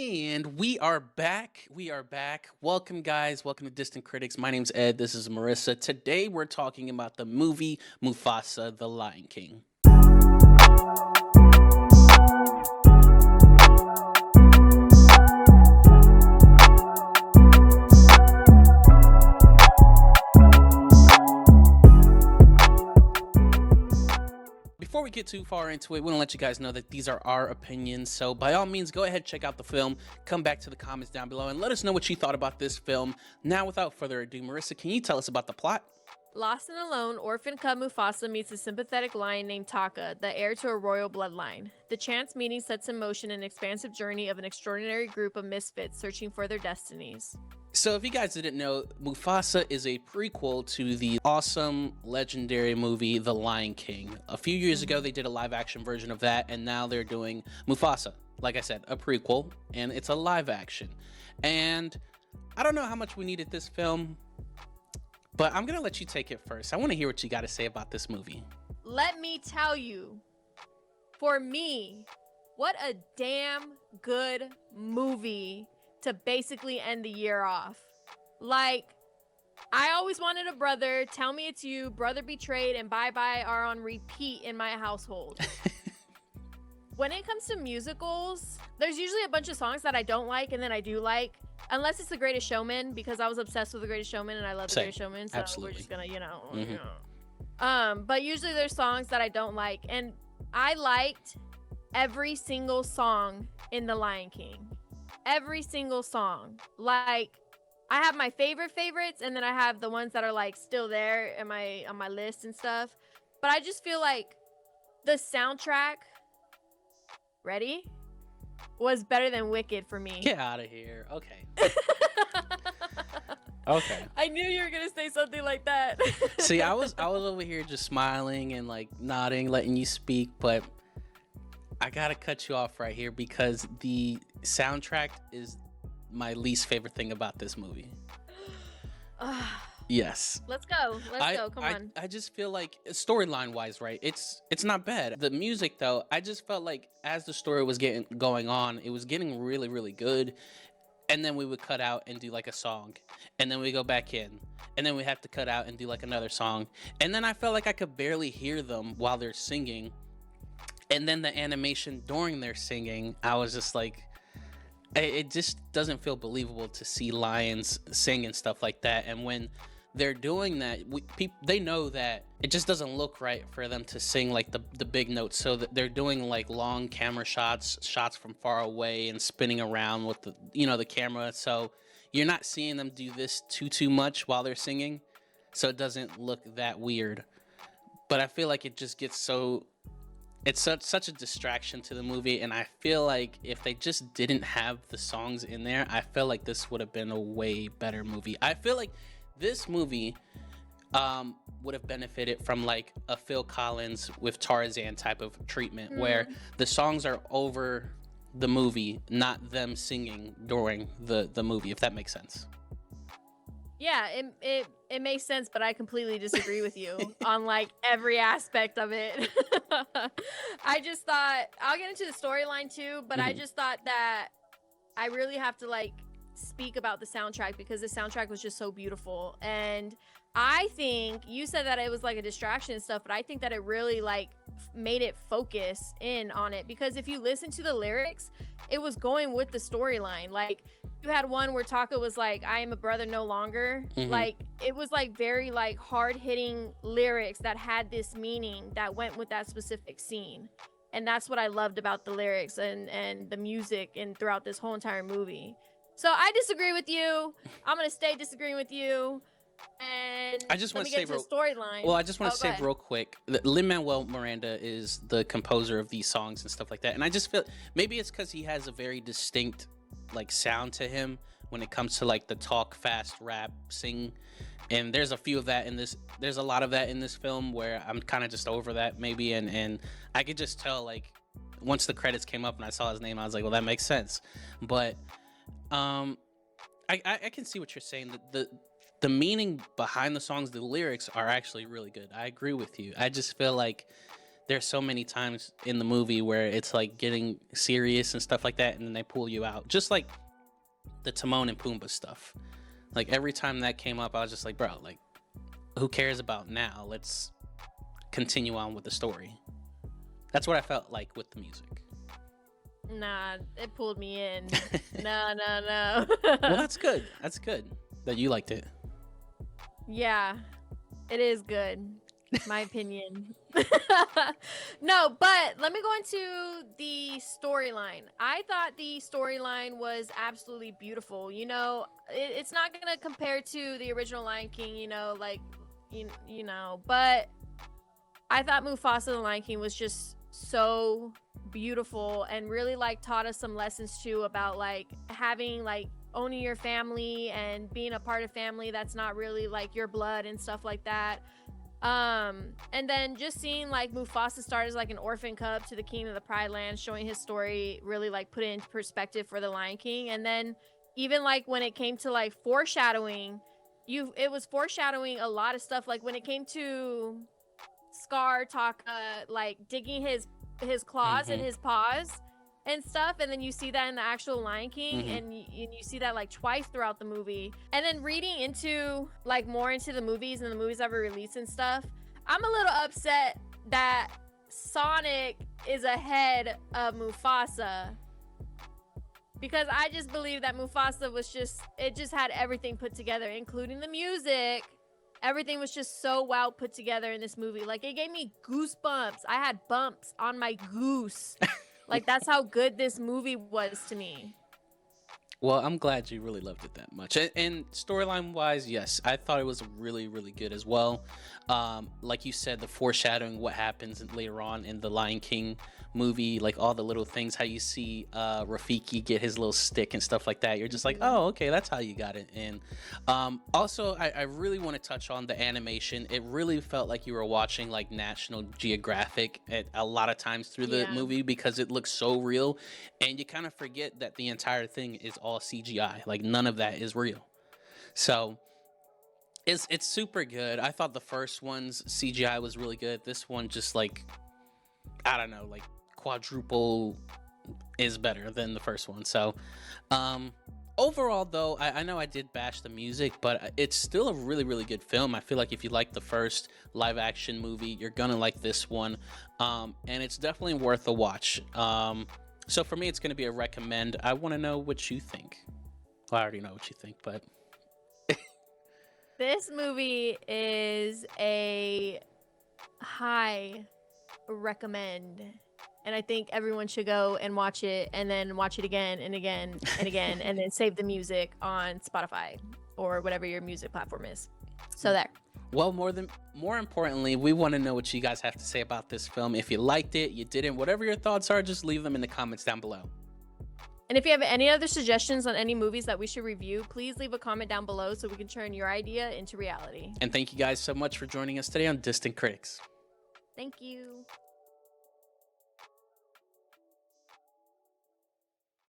And we are back. We are back. Welcome, guys. Welcome to Distant Critics. My name's Ed. This is Marissa. Today, we're talking about the movie Mufasa, The Lion King. Before we get too far into it, we want to let you guys know that these are our opinions. So by all means, go ahead, check out the film, come back to the comments down below, and let us know what you thought about this film. Now, without further ado, Marissa, can you tell us about the plot? Lost and alone, orphan cub Mufasa meets a sympathetic lion named Taka, the heir to a royal bloodline. The chance meeting sets in motion an expansive journey of an extraordinary group of misfits searching for their destinies. So if you guys didn't know, Mufasa is a prequel to the awesome, legendary movie The Lion King. A few years ago, they did a live-action version of that, and now they're doing Mufasa. Like I said, a prequel, and it's a live-action. And I don't know how much we needed this film, but I'm going to let you take it first. I want to hear what you got to say about this movie. Let me tell you, for me, what a damn good movie to basically end the year off. Like, I always wanted a brother. Tell me it's you. Brother betrayed and bye bye are on repeat in my household. When it comes to musicals, there's usually a bunch of songs that I don't like and then I do like, unless it's The Greatest Showman, because I was obsessed with The Greatest Showman and I love The Greatest Showman. So Absolutely. We're just gonna, but usually there's songs that I don't like, and I liked every single song in The Lion King. Every single song. Like, I have my favorites, and then I have the ones that are like still there on my list and stuff. But I just feel like the soundtrack, ready, was better than Wicked for me. Get out of here. Okay. Okay. I knew you were gonna say something like that. See, I was over here just smiling and like nodding, letting you speak, but I gotta cut you off right here because the soundtrack is my least favorite thing about this movie. Yes. Let's go. Let's go. Come on. I just feel like storyline wise, right? It's not bad. The music though, I just felt like as the story was going on, it was getting really, really good. And then we would cut out and do like a song. And then we go back in. And then we have to cut out and do like another song. And then I felt like I could barely hear them while they're singing. And then the animation during their singing, I was just like, it just doesn't feel believable to see lions sing and stuff like that. And when they're doing that, they know that it just doesn't look right for them to sing like the big notes. So that they're doing like long camera shots from far away and spinning around with the camera. So you're not seeing them do this too much while they're singing. So it doesn't look that weird. But I feel like it just gets so... It's such a distraction to the movie, and I feel like if they just didn't have the songs in there, I feel like this would have been a way better movie. I feel like this movie would have benefited from like a Phil Collins with Tarzan type of treatment, where the songs are over the movie, not them singing during the movie, if that makes sense. Yeah, it makes sense, but I completely disagree with you on like every aspect of it. I just thought, I'll get into the storyline too, but I just thought that I really have to like speak about the soundtrack because the soundtrack was just so beautiful. And I think you said that it was like a distraction and stuff, but I think that it really like made it focus in on it, because if you listen to the lyrics, it was going with the storyline. Like, you had one where Taka was like, I am a brother no longer. Like, it was like very like hard-hitting lyrics that had this meaning that went with that specific scene. And that's what I loved about the lyrics and the music and throughout this whole entire movie. So I disagree with you. I'm gonna stay disagreeing with you. And I just want to say the storyline. Well, I just want to say real quick that Lin-Manuel Miranda is the composer of these songs and stuff like that. And I just feel maybe it's because he has a very distinct like sound to him when it comes to like the talk fast rap sing. And there's a few of that in this. There's a lot of that in this film where I'm kind of just over that maybe. And I could just tell like once the credits came up and I saw his name, I was like, well, that makes sense. But I can see what you're saying. The meaning behind the songs, the lyrics are actually really good. I agree with you. I just feel like there's so many times in the movie where it's like getting serious and stuff like that, and then they pull you out, just like the Timon and Pumbaa stuff. Like every time that came up, I was just like, bro, like who cares about now? Let's continue on with the story. That's what I felt like with the music. Nah, it pulled me in. No. Well, that's good. That's good that you liked it. Yeah, it is good. My opinion. No, but let me go into the storyline. I thought the storyline was absolutely beautiful. You know, it's not gonna compare to the original Lion King. You know, like you know, but I thought Mufasa the Lion King was just so beautiful and really like taught us some lessons too about like having like owning your family and being a part of family that's not really like your blood and stuff like that. And then just seeing like Mufasa start as like an orphan cub to the king of the Pride Land, showing his story, really like put it into perspective for the Lion King. And then even like when it came to like foreshadowing, it was foreshadowing a lot of stuff. Like when it came to Scar like digging his claws and his paws and stuff, and then you see that in the actual Lion King, and you see that like twice throughout the movie. And then reading into like more into the movies and the movies that were released and stuff, I'm a little upset that Sonic is ahead of Mufasa, because I just believe that Mufasa was just had everything put together, including the music. Everything was just so well put together in this movie. Like, it gave me goosebumps. I had bumps on my goose. Like, that's how good this movie was to me. Well, I'm glad you really loved it that much. And storyline wise, yes, I thought it was really, really good as well. Like you said, the foreshadowing what happens later on in the Lion King movie, like all the little things, how you see Rafiki get his little stick and stuff like that. You're just like, oh, okay, that's how you got it. And also, I really want to touch on the animation. It really felt like you were watching like National Geographic at a lot of times through the movie, because it looks so real, and you kind of forget that the entire thing is all CGI. Like none of that is real. So it's super good. I thought the first one's CGI was really good. This one just like, I don't know, like quadruple is better than the first one. So overall though, I know I did bash the music, but it's still a really, really good film. I feel like if you like the first live action movie, you're gonna like this one, and it's definitely worth a watch. So for me, it's gonna be a recommend. I want to know what you think. Well, I already know what you think, but this movie is a high recommend, and I think everyone should go and watch it, and then watch it again and again and again, and then save the music on Spotify or whatever your music platform is. So there. Well, more importantly, we want to know what you guys have to say about this film. If you liked it, you didn't, whatever your thoughts are, just leave them in the comments down below. And if you have any other suggestions on any movies that we should review, please leave a comment down below so we can turn your idea into reality. And thank you guys so much for joining us today on Distant Critics. Thank you.